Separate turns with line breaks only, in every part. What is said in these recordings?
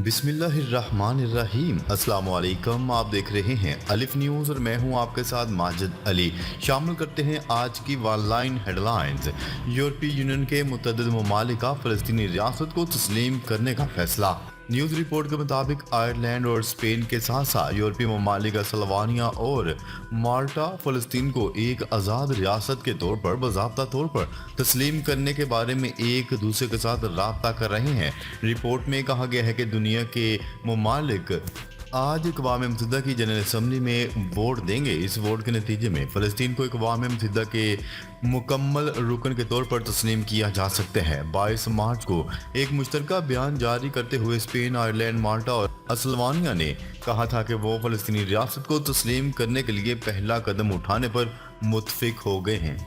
बिस्मिल्लाहिर्रहमानिर्रहीम। अस्सलाम वालेकुम। आप देख रहे हैं अलिफ न्यूज़ और मैं हूं आपके साथ माजिद अली। शामिल करते हैं आज की ऑनलाइन हेडलाइंस। यूरोपीय यूनियन के मुतअद्दिद ममालिक का फ़लस्तीनी रियासत को तस्लीम करने का फैसला। न्यूज़ रिपोर्ट के मुताबिक आयरलैंड और स्पेन के साथ साथ यूरोपीय ममालिक स्लोवानिया और माल्टा फ़लस्तीन को एक आज़ाद रियासत के तौर पर बाज़ाब्ता तौर पर तस्लीम करने के बारे में एक दूसरे के साथ राब्ता कर रहे हैं। रिपोर्ट में कहा गया है कि दुनिया के ममालिक आज अक़वाम मुत्तहिदा की जनरल असम्बली में वोट देंगे। इस वोट के नतीजे में फ़लस्तीन को अक़वाम मुत्तहिदा के मुकम्मल रुकन के तौर पर तस्लीम किया जा सकता है। 22 मार्च को एक मुश्तरका बयान जारी करते हुए स्पेन, आयरलैंड, माल्टा और स्लोवानिया ने कहा था कि वो फ़लस्तीनी रियासत को तस्लीम करने के लिए पहला कदम उठाने पर मुत्तफ़िक हो गए हैं।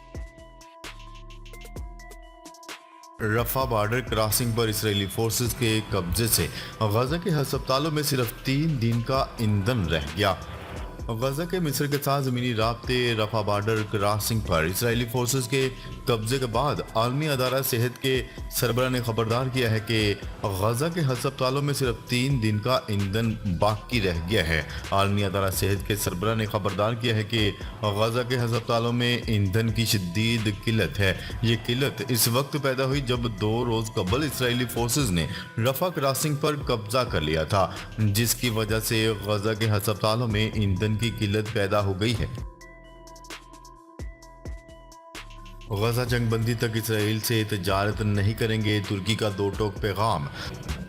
रफा बॉर्डर क्रॉसिंग पर इसराइली फोर्सेस के कब्जे से गजा के अस्पतालों में सिर्फ 3 दिन का ईंधन रह गया। गजा के मिस्र के साथ ज़मीनी राब्ते रफा बॉर्डर क्रॉसिंग पर इसराइली फोर्सेस के कब्जे के बाद आलमी अदारा सेहत के सरबरा ने खबरदार किया है कि गजा के अस्पतालों में सिर्फ 3 दिन का ईंधन बाकी रह गया है। आलमी अदारा सेहत के सरबरा ने खबरदार किया है कि गजा के अस्पतालों में ईंधन की शदीद किल्लत है। ये किल्लत इस वक्त पैदा हुई जब 2 रोज़ कबल इसराइली फोर्सेस ने रफा क्रॉसिंग पर कब्जा कर लिया था, जिसकी वजह से गजा के अस्पतालों में ईंधन की किल्लत पैदा हो गई है। गजा जंगबंदी तक इसराइल से तजारत नहीं करेंगे, तुर्की का 2 टोक पैगाम।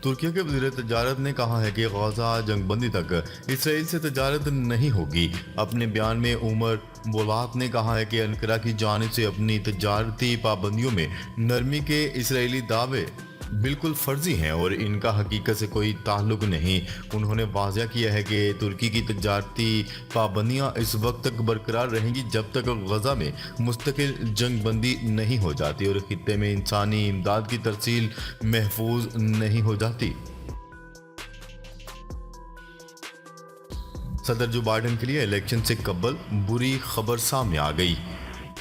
तुर्की के वज़ीर तजारत ने कहा है कि गजा जंगबंदी तक इसराइल से तजारत नहीं होगी। अपने बयान में उमर बोलात ने कहा है कि अंकारा की जानिब से अपनी तजारती पाबंदियों में नरमी के इसराइली दावे बिल्कुल फर्जी हैं और इनका हकीकत से कोई ताल्लुक नहीं। उन्होंने वाज़ह किया है कि तुर्की की तजारती पाबंदियाँ इस वक्त तक बरकरार रहेंगी जब तक गजा में मुस्तकिल जंग बंदी नहीं हो जाती और खित्ते में इंसानी इमदाद की तरसील महफूज नहीं हो जाती। सदर जो बाइडन के लिए इलेक्शन से कबल बुरी खबर सामने आ गई।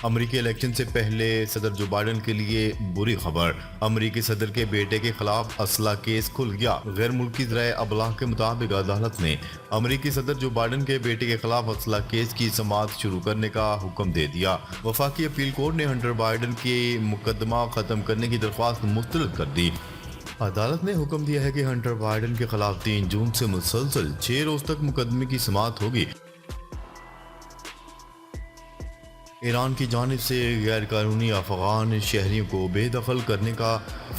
अमरीकी इलेक्शन से पहले सदर जो बाइडन के लिए बुरी खबर। अमरीकी सदर के बेटे के खिलाफ असला केस खुल गया। गैर मुल्की ज़राए अबलाग के मुताबिक अदालत ने अमरीकी सदर जो बाइडन के बेटे के खिलाफ असला केस की समाअत शुरू करने का हुक्म दे दिया। वफाकी अपील कोर्ट ने हंटर बाइडन के मुकदमा ख़त्म करने की दरख्वास्त मुस्तरद कर दी। अदालत ने हुक्म दिया है कि हंटर बाइडन के खिलाफ 3 जून से मुसलसल 6 रोज तक मुकदमे की समाअत होगी। ईरान की जानिब से गैर कानूनी अफगान शहरियों को बेदखल करने का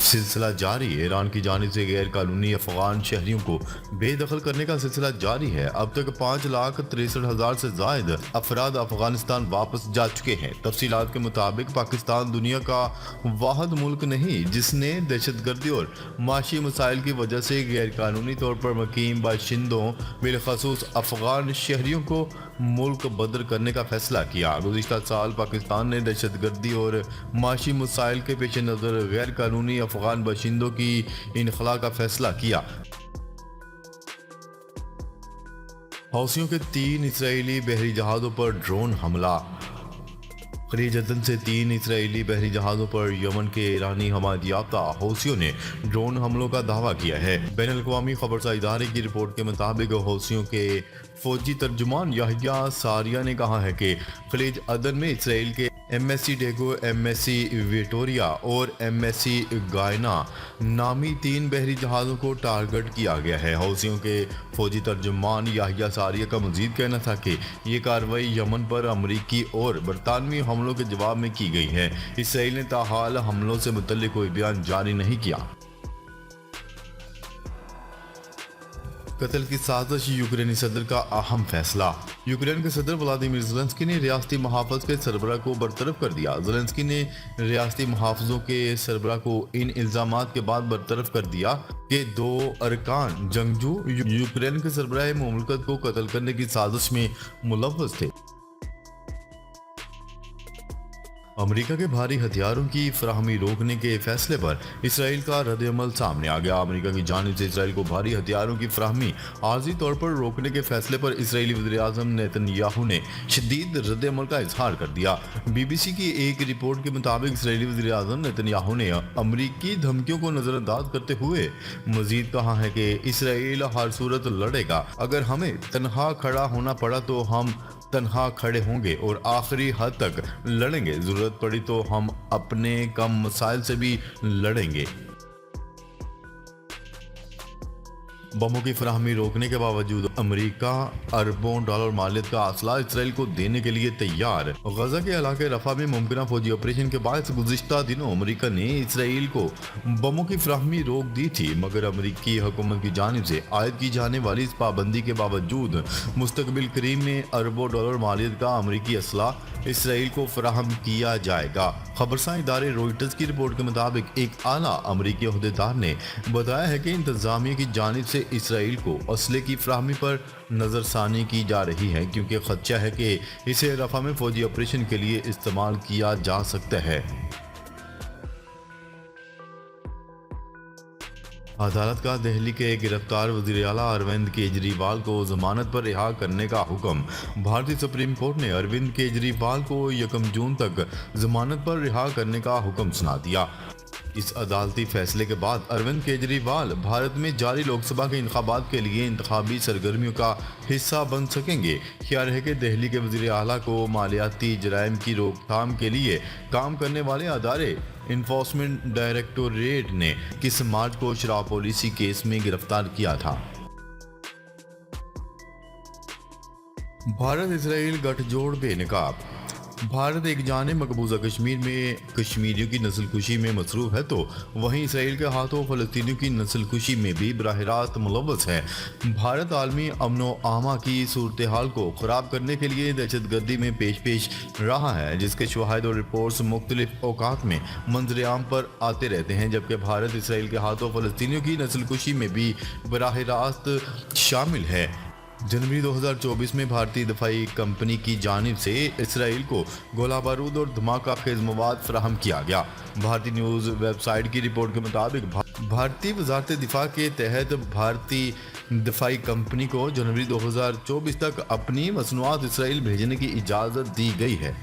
सिलसिला जारी। ईरान की जानिब से गैर कानूनी अफगान शहरियों को बेदखल करने का सिलसिला जारी है। अब तक 5,63,000 से ज़ायद अफराद अफगानिस्तान वापस जा चुके हैं। तफसीलात के मुताबिक पाकिस्तान दुनिया का वाहिद मुल्क नहीं जिसने दहशतगर्दी और माशी मसाइल की वजह से गैर कानूनी तौर पर मुकीम बाशिंदों बिलखसूस अफगान शहरियों को मुल्क बदर करने का फैसला किया। गुज़िश्ता साल पाकिस्तान ने दहशतगर्दी और माशी मसाइल के पेश नज़र गैर कानूनी अफगान बाशिंदों की इनखला का फैसला किया। हौसियों के 3 इसराइली बहरी जहाज़ों पर ड्रोन हमला। खलीज अदन से 3 इसराइली बहरी जहाज़ों पर यमन के ईरानी हमायत याफ्ता हौसियों ने ड्रोन हमलों का दावा किया है। बैन अल-अक़वामी खबरसार इदारे की रिपोर्ट के मुताबिक हौसियों के फौजी तर्जुमान याहिया सारिया ने कहा है कि खलीज अदन में इसराइल के MSC डेगो, MSC विक्टोरिया और MSC गायना नामी 3 बहरी जहाज़ों को टारगेट किया गया है। हौसियों के फौजी तर्जुमान याहिया सारिया का मजीद कहना था कि ये कार्रवाई यमन पर अमरीकी और बरतानवी हमलों के जवाब में की गई है। इसराइल ने ताहाल हमलों से मुतल्लिक कोई बयान जारी नहीं किया। कत्ल की साजिश, यूक्रेनी सदर का अहम फैसला। यूक्रेन के सदर व्लादिमीर ज़ेलेंस्की ने रियासती मुहाफ़िज़ के सरबरा को बरतरफ कर दिया। ज़ेलेंस्की ने रियासती मुहाफ़िज़ों के सरबरा को इन इल्ज़ामात के बाद बरतरफ कर दिया कि 2 अरकान जंगजू यूक्रेन के सरबराह मुमलकत को कत्ल करने की साजिश में मुलव्वस थे। अमेरिका के भारी हथियारों की फराहमी रोकने के फैसले पर इसराइल का रद्द-ए-अमल सामने आ गया। अमेरिका की जानिब से इसराइल को भारी हथियारों की फराहमी आर्जी तौर पर रोकने के फैसले पर इसराइली वज़ीर-ए-आज़म नेतन्याहू ने शदीद रद्द-ए-अमल का इजहार कर दिया। BBC की एक रिपोर्ट के मुताबिक इसराइली वज़ीर-ए-आज़म नेतन्याहू ने अमेरिकी धमकियों को नज़रअंदाज करते हुए मजीद कहा है कि इसराइल हर सूरत लड़ेगा। अगर हमें तनहा खड़ा होना पड़ा तो हम तन्हा खड़े होंगे और आखिरी हद तक लड़ेंगे। जरूरत पड़ी तो हम अपने कम मसाइल से भी लड़ेंगे। बमों की फराहमी रोकने के बावजूद अमेरिका अरबों डॉलर मालियत का असला इसराइल को देने के लिए तैयार। गजा के इलाके रफा में मुमकिन फौजी ऑपरेशन के बाद गुज़िश्ता दिनों अमेरिका ने इसराइल को बमों की फराहमी रोक दी थी, मगर अमेरिकी हुकूमत की जानिब से आयद की जाने वाली इस पाबंदी के बावजूद मुस्तकबिल करीब में अरबों डॉलर मालियत का अमेरिकी असला इसराइल को फराहम किया जाएगा। खबरसां इदारे रॉयटर्स की रिपोर्ट के मुताबिक एक आला अमेरिकी अहदेदार ने बताया है कि इंतजामिया की जानिब से इसराइल को असले की फराहमी पर नजरसानी की जा रही है, क्योंकि खदशा है कि इसे रफा में फौजी ऑपरेशन के लिए इस्तेमाल किया जा सकता है। अदालत का दिल्ली के गिरफ्तार वज़ीर आला अरविंद केजरीवाल को जमानत पर रिहा करने का हुक्म। भारतीय सुप्रीम कोर्ट ने अरविंद केजरीवाल को 1 जून तक जमानत पर रिहा करने का हुक्म सुना दिया। इस अदालती फैसले के बाद अरविंद केजरीवाल भारत में जारी लोकसभा के इंतखाबात के लिए इंतखाबी सरगर्मियों का हिस्सा बन सकेंगे। ख्याल है कि दिल्ली के वज़ीर आला को मालियाती जराइम की रोकथाम के लिए काम करने वाले अदारे इन्फोर्समेंट डायरेक्टोरेट ने 21 मार्च को शराब पॉलिसी केस में गिरफ्तार किया था। भारत इसराइल गठजोड़ बेनकाब। भारत एक जाने मकबूजा कश्मीर में कश्मीरियों की नस्लकुशी में मसरूफ है, तो वहीं इसराइल के हाथों फ़लस्तीनियों की नस्लकुशी में भी बराह रास्त मुलव्वस है। भारत आलमी अमनो आमा की सूरत हाल को ख़राब करने के लिए दहशतगर्दी में पेश रहा है, जिसके शवाहिद और रिपोर्ट्स मुख्तलिफ औकात में मंजर आम पर आते रहते हैं, जबकि भारत इसराइल के हाथों फ़लस्तीनियों की नस्लकुशी में भी बराह रास्त शामिल है। जनवरी 2024 में भारतीय दफाई कंपनी की जानिब से इसराइल को गोला बारूद और धमाका खेज मवाद फराहम किया गया। भारतीय न्यूज़ वेबसाइट की रिपोर्ट के मुताबिक भारतीय वजारत दिफा के तहत भारतीय दफाई कंपनी को जनवरी 2024 तक अपनी मसनूआत इसराइल भेजने की इजाज़त दी गई है।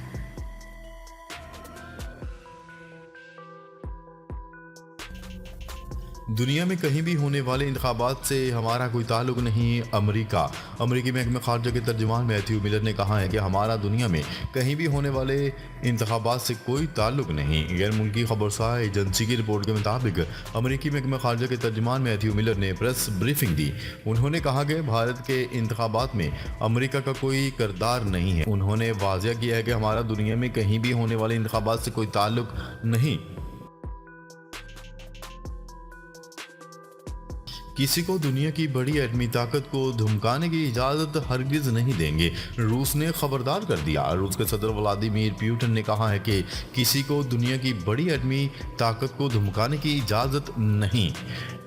दुनिया में कहीं भी होने वाले इंतखाबात से हमारा कोई ताल्लुक नहीं। अमरीकी महकमे खारजा के तर्जुमान मैथ्यू मिलर ने कहा है कि हमारा दुनिया में कहीं भी होने वाले इंतखाबात से कोई ताल्लुक नहीं। गैर मुल्की खबरसार एजेंसी की रिपोर्ट के मुताबिक अमरीकी महकमे खारजा के तर्जुमान मैथ्यू मिलर ने प्रेस ब्रीफिंग दी। उन्होंने कहा कि भारत के इंतखाबात में अमरीका का कोई किरदार नहीं है। उन्होंने वाज़ेह किया है कि हमारा दुनिया में कहीं भी होने वाले इंतखाबात से कोई ताल्लुक नहीं। किसी को दुनिया की बड़ी एटमी ताकत को धमकाने की इजाज़त हरगिज़ नहीं देंगे, रूस ने खबरदार कर दिया। रूस के सदर व्लादिमीर पुतिन ने कहा है कि किसी को दुनिया की बड़ी एटमी ताकत को धमकाने की इजाज़त नहीं।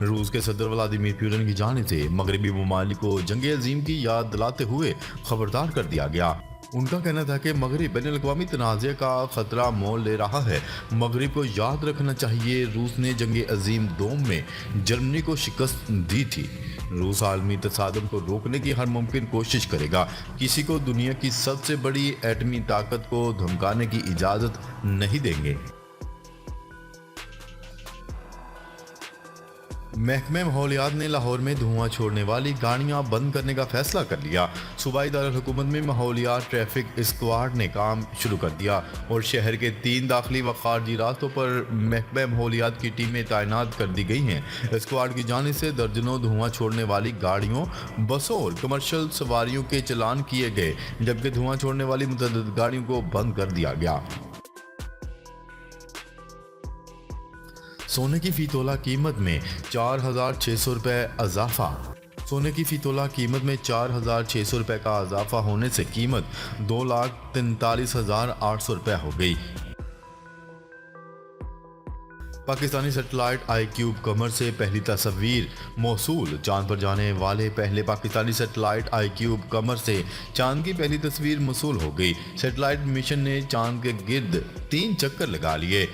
रूस के सदर व्लादिमीर पुतिन की जानिब से मगरबी ममालिक को जंग अजीम की याद दिलाते हुए खबरदार कर दिया गया। उनका कहना था कि मगरिब बैनुल-अक़वामी तनाज़े का खतरा मोल ले रहा है। मगरिब को याद रखना चाहिए, रूस ने जंग अजीम दोम में जर्मनी को शिकस्त दी थी। रूस आलमी तसादुम को रोकने की हर मुमकिन कोशिश करेगा। किसी को दुनिया की सबसे बड़ी एटमी ताकत को धमकाने की इजाज़त नहीं देंगे। महकमे माहौलियात ने लाहौर में धुआं छोड़ने वाली गाड़ियां बंद करने का फैसला कर लिया। सूबाई दारुल हुकूमत में माहौलियात ट्रैफिक स्क्वाड ने काम शुरू कर दिया और शहर के 3 दाखिली व खारजी रास्तों पर महकमे माहौलियात की टीमें तैनात कर दी गई हैं। स्क्वाड की जानिब से दर्जनों धुआं छोड़ने वाली गाड़ियों, बसों और कमर्शियल सवारियों के चलान किए गए, जबकि धुआं छोड़ने वाली मुतअद्दिद गाड़ियों को बंद कर दिया गया। सोने की फी तोला कीमत में 4,600 रुपये इजाफा। सोने की फी तोला कीमत में 4,600 रुपये का इजाफा होने से कीमत 2,43,800 रुपये हो गई। پاکستانی سیٹلائٹ آئی کیوب قمر سے پہلی تصویر موصول۔ چاند پر جانے والے پہلے پاکستانی سیٹلائٹ آئی کیوب قمر سے چاند کی پہلی تصویر موصول ہو گئی۔ سیٹلائٹ مشن نے چاند کے گرد 3 چکر لگا لیے۔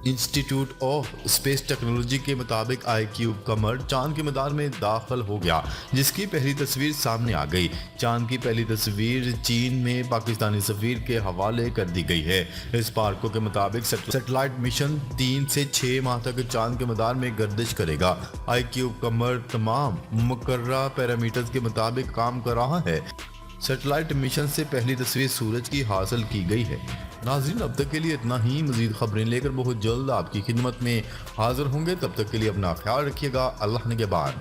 انسٹیٹیوٹ آف اسپیس ٹیکنالوجی کے مطابق آئی کیوب قمر چاند کے مدار میں داخل ہو گیا، جس کی پہلی تصویر سامنے آ گئی۔ چاند کی پہلی تصویر چین میں پاکستانی سفیر کے حوالے کر دی گئی ہے۔ اس پارکوں کے مطابق سیٹلائٹ مشن 3 سے 6 ماہ تک چاند کے مدار میں گردش کرے گا۔ آئی کیوب قمر تمام مقررہ پیرامیٹرز کے مطابق کام کر رہا ہے۔ سیٹلائٹ مشن سے پہلی تصویر سورج کی حاصل کی گئی ہے۔ ناظرین، اب تک کے لیے اتنا ہی۔ مزید خبریں لے کر بہت جلد آپ کی خدمت میں حاضر ہوں گے۔ تب تک کے لیے اپنا خیال رکھیے گا۔ اللہ نگہبان۔